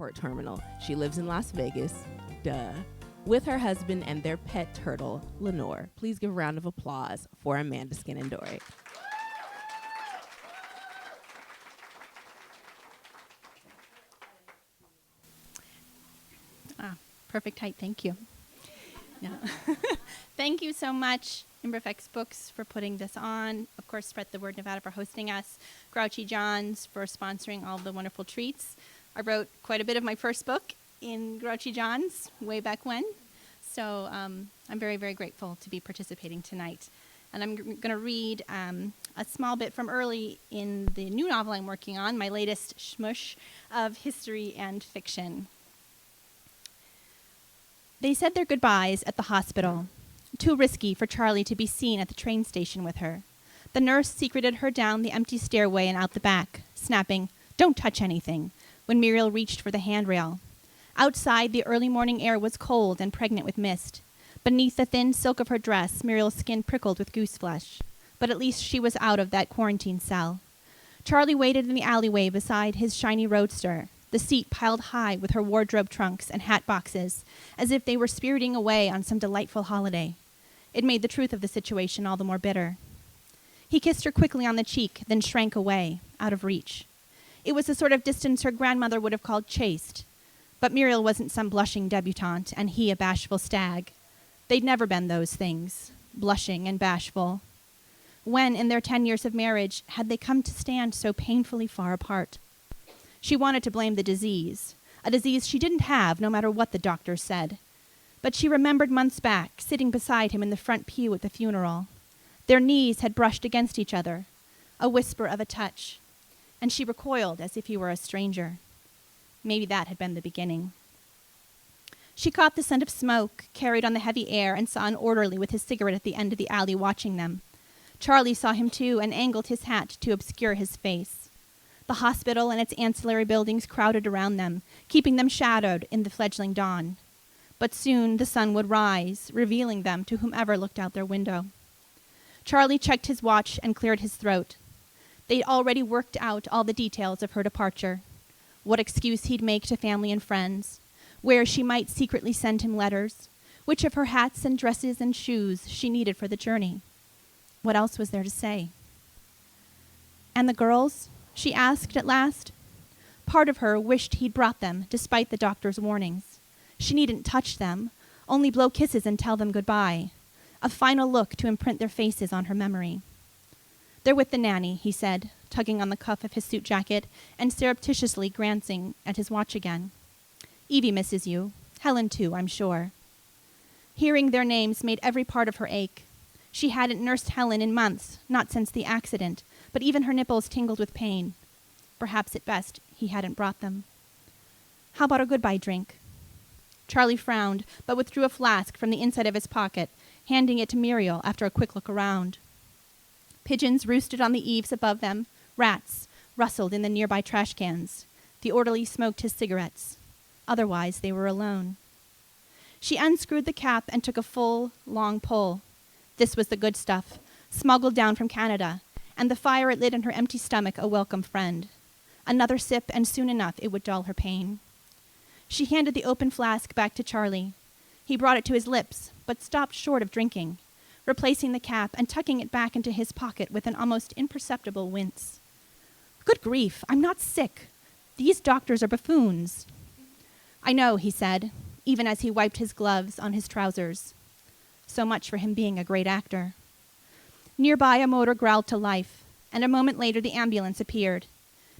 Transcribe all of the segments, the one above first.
airport terminal. She lives in Las Vegas. Duh. With her husband and their pet turtle, Lenore. Please give a round of applause for Amanda Skenandore. Perfect height, thank you. Yeah. Thank you so much, Imperfects Books, for putting this on. Of course, Spread the Word Nevada for hosting us. Grouchy John's for sponsoring all the wonderful treats. I wrote quite a bit of my first book in Grouchy John's way back when. So I'm very, very grateful to be participating tonight. And I'm going to read a small bit from early in the new novel I'm working on, my latest shmush of history and fiction. They said their goodbyes at the hospital. Too risky for Charlie to be seen at the train station with her. The nurse secreted her down the empty stairway and out the back, snapping, "Don't touch anything," when Muriel reached for the handrail. Outside, the early morning air was cold and pregnant with mist. Beneath the thin silk of her dress, Muriel's skin prickled with gooseflesh. But at least she was out of that quarantine cell. Charlie waited in the alleyway beside his shiny roadster, the seat piled high with her wardrobe trunks and hat boxes, as if they were spiriting away on some delightful holiday. It made the truth of the situation all the more bitter. He kissed her quickly on the cheek, then shrank away, out of reach. It was the sort of distance her grandmother would have called chaste. But Muriel wasn't some blushing debutante, and he a bashful stag. They'd never been those things, blushing and bashful. When, in their 10 years of marriage, had they come to stand so painfully far apart? She wanted to blame the disease, a disease she didn't have no matter what the doctors said. But she remembered months back, sitting beside him in the front pew at the funeral. Their knees had brushed against each other, a whisper of a touch, and she recoiled as if he were a stranger. Maybe that had been the beginning. She caught the scent of smoke, carried on the heavy air, and saw an orderly with his cigarette at the end of the alley watching them. Charlie saw him too and angled his hat to obscure his face. The hospital and its ancillary buildings crowded around them, keeping them shadowed in the fledgling dawn. But soon the sun would rise, revealing them to whomever looked out their window. Charlie checked his watch and cleared his throat. They'd already worked out all the details of her departure. What excuse he'd make to family and friends, where she might secretly send him letters, which of her hats and dresses and shoes she needed for the journey. What else was there to say? "And the girls?" she asked at last. Part of her wished he'd brought them, despite the doctor's warnings. She needn't touch them, only blow kisses and tell them goodbye. A final look to imprint their faces on her memory. "They're with the nanny," he said, tugging on the cuff of his suit jacket and surreptitiously glancing at his watch again. "Evie misses you. Helen too, I'm sure." Hearing their names made every part of her ache. She hadn't nursed Helen in months, not since the accident, but even her nipples tingled with pain. Perhaps at best he hadn't brought them. "How about a goodbye drink?" Charlie frowned, but withdrew a flask from the inside of his pocket, handing it to Muriel after a quick look around. Pigeons roosted on the eaves above them. Rats rustled in the nearby trash cans. The orderly smoked his cigarettes. Otherwise, they were alone. She unscrewed the cap and took a full, long pull. This was the good stuff, smuggled down from Canada, and the fire it lit in her empty stomach a welcome friend. Another sip, and soon enough it would dull her pain. She handed the open flask back to Charlie. He brought it to his lips, but stopped short of drinking, replacing the cap and tucking it back into his pocket with an almost imperceptible wince. "Good grief, I'm not sick. These doctors are buffoons." "I know," he said, even as he wiped his gloves on his trousers. So much for him being a great actor. Nearby, a motor growled to life, and a moment later the ambulance appeared.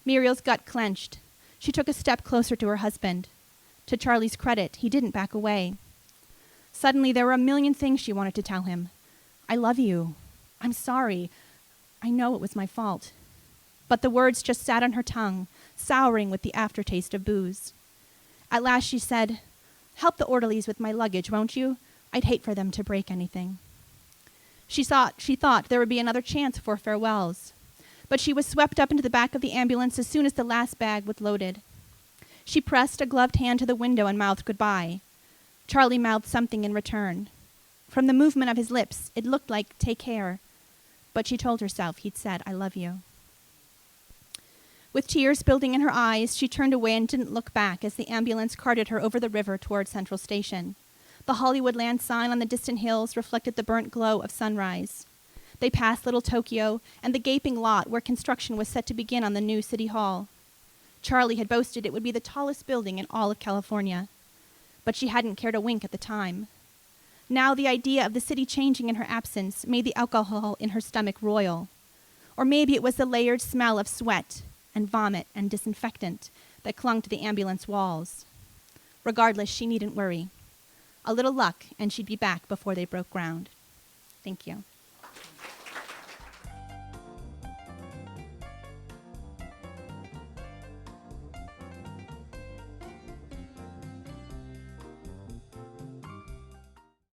Muriel's gut clenched. She took a step closer to her husband. To Charlie's credit, he didn't back away. Suddenly, there were a million things she wanted to tell him. "I love you. I'm sorry. I know it was my fault." But the words just sat on her tongue, souring with the aftertaste of booze. At last she said, "Help the orderlies with my luggage, won't you? I'd hate for them to break anything." She thought there would be another chance for farewells, but she was swept up into the back of the ambulance as soon as the last bag was loaded. She pressed a gloved hand to the window and mouthed goodbye. Charlie mouthed something in return. From the movement of his lips, it looked like "take care," but she told herself he'd said "I love you." With tears building in her eyes, she turned away and didn't look back as the ambulance carted her over the river toward Central Station. The Hollywoodland sign on the distant hills reflected the burnt glow of sunrise. They passed Little Tokyo and the gaping lot where construction was set to begin on the new City Hall. Charlie had boasted it would be the tallest building in all of California, but she hadn't cared a wink at the time. Now the idea of the city changing in her absence made the alcohol in her stomach roil. Or maybe it was the layered smell of sweat and vomit and disinfectant that clung to the ambulance walls. Regardless, she needn't worry. A little luck, and she'd be back before they broke ground. Thank you.